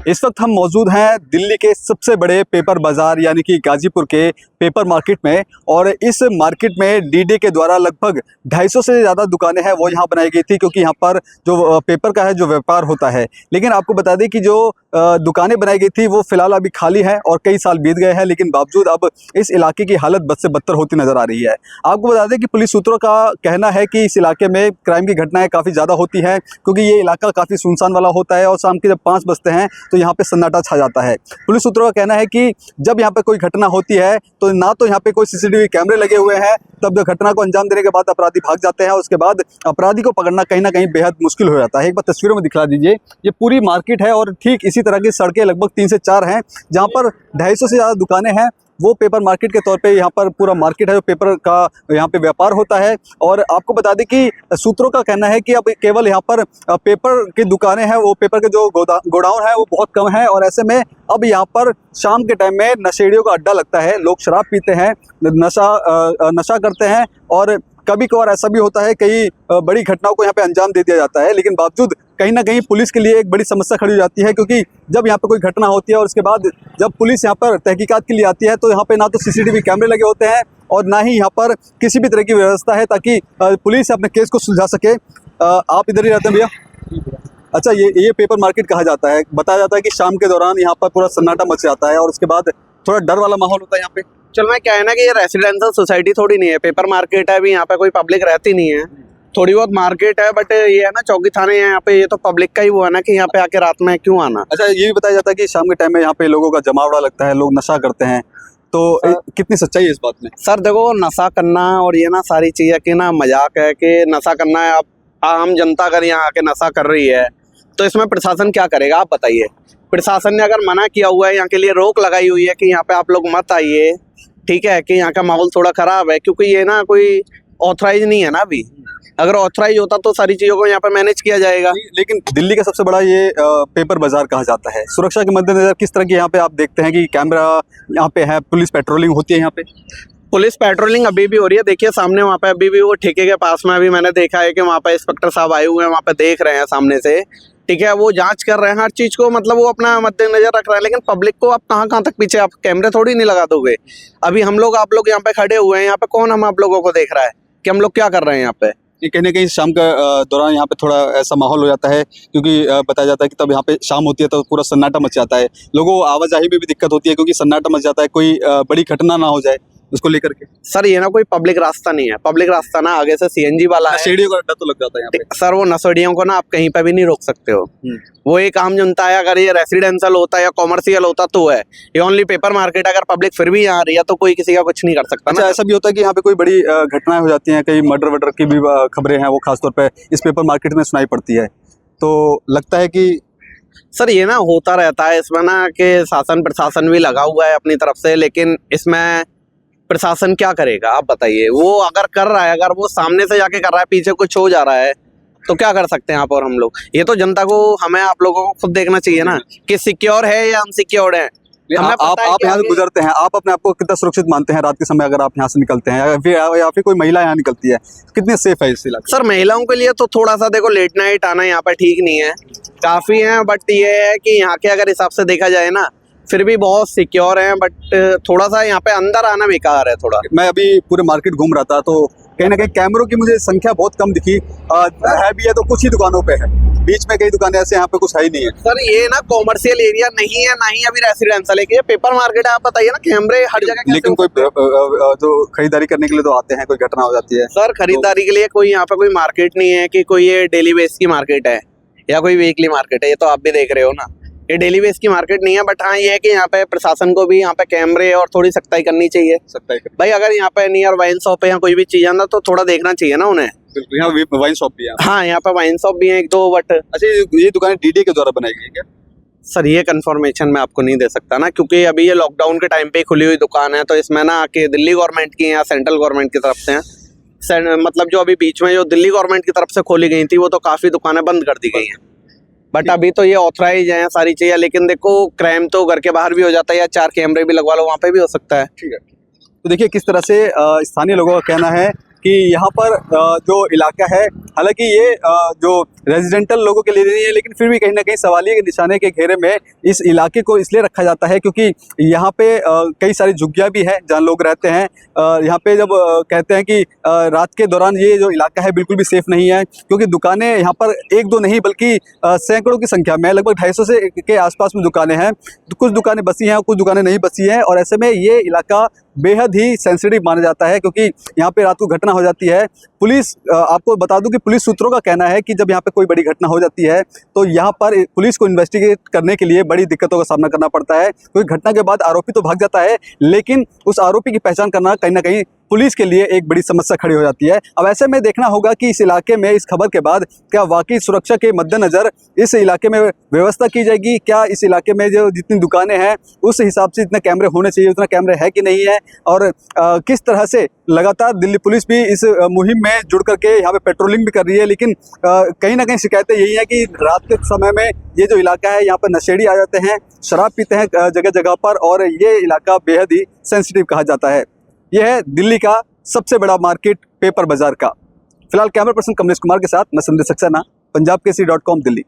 इस वक्त हम मौजूद हैं दिल्ली के सबसे बड़े पेपर बाज़ार यानी कि गाजीपुर के पेपर मार्केट में। और इस मार्केट में डीडी के द्वारा लगभग 250 से ज़्यादा दुकानें हैं वो यहाँ बनाई गई थी, क्योंकि यहाँ पर जो पेपर का है जो व्यापार होता है। लेकिन आपको बता दें कि जो दुकानें बनाई गई थी वो फिलहाल अभी खाली है और कई साल बीत गए हैं, लेकिन बावजूद अब इस इलाके की हालत बद से बदतर होती नज़र आ रही है। आपको बता दें कि पुलिस सूत्रों का कहना है कि इस इलाके में क्राइम की घटनाएँ काफ़ी ज़्यादा होती हैं, क्योंकि ये इलाका काफ़ी सुनसान वाला होता है और शाम के जब 5 बजते हैं तो यहाँ पे सन्नाटा छा जाता है। पुलिस सूत्रों का कहना है कि जब यहाँ पे कोई घटना होती है तो ना तो यहाँ पे कोई सीसीटीवी कैमरे लगे हुए हैं, तब घटना को अंजाम देने के बाद अपराधी भाग जाते हैं और उसके बाद अपराधी को पकड़ना कहीं ना कहीं बेहद मुश्किल हो जाता है। एक बार तस्वीरों में दिखला दीजिए, ये पूरी मार्केट है और ठीक इसी तरह की सड़कें लगभग 3 से 4 हैं, जहाँ पर 250 से ज़्यादा दुकानें हैं। वो पेपर मार्केट के तौर पे यहाँ पर पूरा मार्केट है जो पेपर का यहाँ पे व्यापार होता है। और आपको बता दें कि सूत्रों का कहना है कि अब केवल यहाँ पर पेपर की दुकानें हैं, वो पेपर के जो गोडाउन है वो बहुत कम है। और ऐसे में अब यहाँ पर शाम के टाइम में नशेड़ियों का अड्डा लगता है, लोग शराब पीते हैं, नशा करते हैं और कभी कभार ऐसा भी होता है कई बड़ी घटनाओं को यहाँ पे अंजाम दे दिया जाता है। लेकिन बावजूद कहीं ना कहीं पुलिस के लिए एक बड़ी समस्या खड़ी हो जाती है, क्योंकि जब यहाँ पे कोई घटना होती है और उसके बाद जब पुलिस यहाँ पर तहकीकात के लिए आती है तो यहाँ पे ना तो सीसीटीवी कैमरे लगे होते हैं और ना ही यहाँ पर किसी भी तरह की व्यवस्था है ताकि पुलिस अपने केस को सुलझा सके। आप इधर ही रहते हैं भैया? अच्छा, ये पेपर मार्केट कहा जाता है। बताया जाता है कि शाम के दौरान यहाँ पर पूरा सन्नाटा मच जाता है और उसके बाद थोड़ा डर वाला माहौल होता है यहाँ पे। चल मैं क्या है ना कि ये रेसिडेंशियल सोसाइटी थोड़ी नहीं है, पेपर मार्केट है। अभी यहाँ पे कोई पब्लिक रहती नहीं है, थोड़ी बहुत मार्केट है, बट ये है ना चौकी थाने है यहाँ पे, ये तो पब्लिक का ही वो है ना कि यहाँ पे आके रात में क्यों आना। अच्छा, ये भी बताया जाता है कि शाम के टाइम में यहाँ पे लोगों का जमावड़ा लगता है, लोग नशा करते हैं, तो कितनी सच्चाई है इस बात में? सर देखो, नशा करना और ये ना सारी चीज़ें की ना मजाक है कि नशा करना है। अब आम जनता अगर यहाँ आके नशा कर रही है तो इसमें प्रशासन क्या करेगा आप बताइए? प्रशासन ने अगर मना किया हुआ है, यहाँ के लिए रोक लगाई हुई है कि यहाँ पे आप लोग मत आइए, ठीक है, कि यहाँ का माहौल थोड़ा खराब है, क्योंकि ये ना कोई ऑथराइज नहीं है ना अभी। अगर ऑथराइज होता तो सारी चीज़ों को यहाँ पे मैनेज किया जाएगा। लेकिन दिल्ली का सबसे बड़ा ये पेपर बाजार कहा जाता है। सुरक्षा के मद्देनजर किस तरह की यहाँ पे आप देखते हैं कि कैमरा यहाँ पे है, पुलिस पेट्रोलिंग होती है यहाँ पे? पुलिस पेट्रोलिंग अभी भी हो रही है। देखिए सामने वहाँ पे अभी भी वो ठेके के पास में अभी मैंने देखा है कि वहाँ पे इंस्पेक्टर साहब आए हुए हैं, वहाँ पे देख रहे हैं सामने से, ठीक है, वो जांच कर रहे हैं हर चीज़ को, मतलब वो अपना मद्देनजर रख रहे हैं। लेकिन पब्लिक को आप कहाँ तक पीछे, आप कैमरे थोड़ी नहीं लगा दोगे। अभी हम लोग आप लोग यहाँ पे खड़े हुए हैं, यहाँ पे कौन हम आप लोगों को देख रहा है कि हम लोग क्या कर रहे हैं यहाँ पे? ये कहीं ना कहीं शाम का दौरान यहाँ पे थोड़ा ऐसा माहौल हो जाता है, क्योंकि बताया जाता है कि तब यहाँ पे शाम होती है तो पूरा सन्नाटा मच जाता है, लोगों को आवाजाही में भी दिक्कत होती है क्योंकि सन्नाटा मच जाता है, कोई बड़ी घटना ना हो जाए उसको लेकर के। सर ये ना कोई पब्लिक रास्ता नहीं है, पब्लिक रास्ता ना आगे से सीएनजी वाला है। नशेड़ियों का अड्डा तो लग जाता है यहाँ पे। सर वो नशेड़ियों को ना आप कहीं पे भी नहीं रोक सकते हो, वो एक आम जनता है। अगर ये रेसिडेंशियल होता या कॉमर्शियल होता तो है, ये ओनली पेपर मार्केट। अगर पब्लिक फिर भी यहाँ आ रही है तो कोई किसी का कुछ नहीं कर सकता। अच्छा, ऐसा भी होता है कि यहाँ पे कोई बड़ी घटनाएं हो जाती हैं, कई मर्डर वर्डर की भी खबरें हैं, वो खासतौर पर इस पेपर मार्केट में सुनाई पड़ती है, तो लगता है कि सर ये ना होता रहता है इसमें ना कि शासन प्रशासन भी लगा हुआ है अपनी तरफ से, लेकिन इसमें प्रशासन क्या करेगा आप बताइए? वो अगर कर रहा है, अगर वो सामने से जाके कर रहा है, पीछे कुछ हो जा रहा है, तो क्या कर सकते हैं आप और हम लोग? ये तो जनता को, हमें आप लोगों को खुद देखना चाहिए ना कि सिक्योर है या अनसिक्योर है। आप यहाँ से गुजरते हैं, आप अपने आप को कितना सुरक्षित मानते हैं रात के समय अगर आप यहाँ से निकलते हैं या फिर कोई महिला यहाँ निकलती है, कितने सेफ है इस इलाके? सर महिलाओं के लिए तो थोड़ा सा देखो लेट नाइट आना यहाँ पर ठीक नहीं है, काफ़ी है, बट ये है कि यहाँ के अगर हिसाब से देखा जाए ना फिर भी बहुत सिक्योर है, बट थोड़ा सा यहाँ पे अंदर आना बेकार है थोड़ा। मैं अभी पूरे मार्केट घूम रहा था तो कहीं ना कहीं कैमरों की मुझे संख्या बहुत कम दिखी, है भी है तो कुछ ही दुकानों पे है, बीच में कई दुकानें ऐसे यहाँ पे कुछ है ही नहीं है। सर ये ना कॉमर्शियल एरिया नहीं है, ना ही अभी रेसिडेंशियल है, ये पेपर मार्केट है। आप बताइए ना कैमरे हर जगह। लेकिन कोई जो खरीदारी करने के लिए तो आते हैं, कोई घटना हो जाती है। सर खरीदारी के लिए कोई यहाँ पे कोई मार्केट नहीं है कि कोई ये डेली बेस की मार्केट है या कोई वीकली मार्केट है, ये तो आप भी देख रहे हो ना, ये डेली बेस की मार्केट नहीं है। बट हाँ ये है कि यहाँ पे प्रशासन को भी यहाँ पे कैमरे और थोड़ी सख्ताई करनी चाहिए। भाई अगर यहाँ पे नियर वाइन शॉप है या कोई भी चीज है ना तो थोड़ा देखना चाहिए ना उन्हें। यहाँ वाइन शॉप भी है? हाँ यहाँ पे वाइन शॉप भी है 1-2, बट अच्छा ये दुकानें डीडी के द्वारा बनाई गई है क्या? सर ये कंफर्मेशन मैं आपको नहीं दे सकता ना, क्योंकि अभी ये लॉकडाउन के टाइम पे खुली हुई दुकान है, तो इसमें ना कि दिल्ली गवर्नमेंट की या सेंट्रल गवर्नमेंट की तरफ से है। मतलब जो अभी बीच में जो दिल्ली गवर्नमेंट की तरफ से खोली गई थी वो तो काफी दुकानें बंद कर दी गई हैं, बट अभी तो ये ऑथराइज है सारी चीजें। लेकिन देखो क्राइम तो घर के बाहर भी हो जाता है, या 4 कैमरे भी लगवा लो वहाँ पे भी हो सकता है। ठीक है, तो देखिए किस तरह से स्थानीय लोगों का कहना है कि यहाँ पर जो इलाका है, हालांकि ये जो रेजिडेंटल लोगों के लिए नहीं है, लेकिन फिर भी कहीं ना कहीं सवालिया के निशाने के घेरे में इस इलाके को इसलिए रखा जाता है क्योंकि यहाँ पे कई सारी झुग्गियाँ भी हैं जहाँ लोग रहते हैं। यहाँ पे जब कहते हैं कि रात के दौरान ये जो इलाका है बिल्कुल भी सेफ नहीं है, क्योंकि दुकानें यहाँ पर एक दो नहीं बल्कि सैकड़ों की संख्या में, लगभग 250 से के आसपास में दुकानें हैं। तो कुछ दुकानें बसी हैं, कुछ दुकानें नहीं बसी हैं, और ऐसे में ये इलाका बेहद ही सेंसिटिव माना जाता है क्योंकि यहाँ पे रात को घटना हो जाती है। पुलिस, आपको बता दूं कि पुलिस सूत्रों का कहना है कि जब यहाँ पे कोई बड़ी घटना हो जाती है तो यहाँ पर पुलिस को इन्वेस्टिगेट करने के लिए बड़ी दिक्कतों का सामना करना पड़ता है, क्योंकि घटना के बाद आरोपी तो भाग जाता है, लेकिन उस आरोपी की पहचान करना कहीं ना कहीं पुलिस के लिए एक बड़ी समस्या खड़ी हो जाती है। अब ऐसे में देखना होगा कि इस इलाके में इस खबर के बाद क्या वाकई सुरक्षा के मद्देनज़र इस इलाके में व्यवस्था की जाएगी, क्या इस इलाके में जो जितनी दुकानें हैं उस हिसाब से जितने कैमरे होने चाहिए उतना कैमरे है कि नहीं है, और किस तरह से लगातार दिल्ली पुलिस भी इस मुहिम में जुड़ करके यहाँ पे पेट्रोलिंग भी कर रही है। लेकिन कहीं ना कहीं शिकायतें यही है कि रात के समय में ये जो इलाका है यहाँ पर नशेड़ी आ जाते हैं, शराब पीते हैं जगह जगह पर, और ये इलाका बेहद ही सेंसिटिव कहा जाता है। यह है दिल्ली का सबसे बड़ा मार्केट पेपर बाजार का। फिलहाल कैमरा पर्सन कमलेश कुमार के साथ मैं संदेश सक्सेना, पंजाब केसरी.com दिल्ली।